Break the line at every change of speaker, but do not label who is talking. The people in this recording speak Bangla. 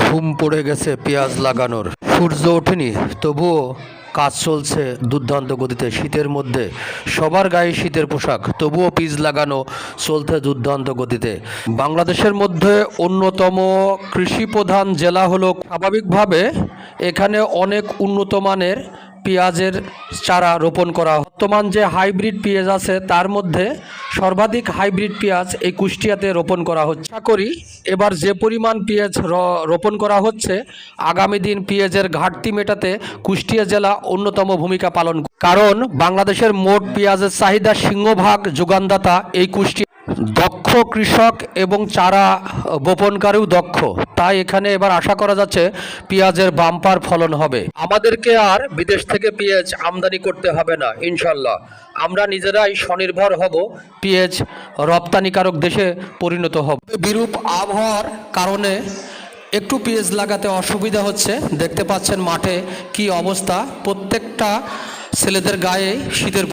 ধুম পড়ে গেছে পেঁয়াজ লাগানোর। সূর্য ওঠেনি, তবুও কাজ চলছে দুর্দান্ত গতিতে। শীতের মধ্যে সবার গায়ে শীতের পোশাক, তবুও বীজ লাগানো চলছে দুর্দান্ত গতিতে। বাংলাদেশের মধ্যে অন্যতম কৃষি প্রধান জেলা হলো, স্বাভাবিকভাবে এখানে অনেক উন্নত মানের পেঁয়াজের চারা রোপণ করা। বর্তমান যে হাইব্রিড পেঁয়াজ আছে তার মধ্যে সর্বাধিক হাইব্রিড পেঁয়াজ এই কুষ্টিয়াতে রোপণ করা হচ্ছে। আশা করি এবার যে পরিমাণ পেঁয়াজ রোপণ করা হচ্ছে, আগামী দিন পেঁয়াজের ঘাটতি মেটাতে কুষ্টিয়া জেলা অন্যতম ভূমিকা পালন করবে। কারণ বাংলাদেশের মোট পেঁয়াজের চাহিদা সিংহভাগ যোগানদাতা এই কুষ্টিয়া। দক্ষ কৃষক এবং চারা বপনকারীও দক্ষ, তাই এখানে এবার আশা করা যাচ্ছে পেঁয়াজের বাম্পার ফলন হবে। আমাদেরকে আর বিদেশ থেকে পেঁয়াজ আমদানি করতে হবে না, ইনশাল্লাহ আমরা নিজেরাই স্বনির্ভর হব, পেঁয়াজ রপ্তানিকারক দেশে পরিণত হব। বিরূপ আবহাওয়ার কারণে একটু পেঁয়াজ লাগাতে অসুবিধা হচ্ছে। দেখতে পাচ্ছেন মাঠে কি অবস্থা, প্রত্যেকটা ছেলেদের গায়ে শীতের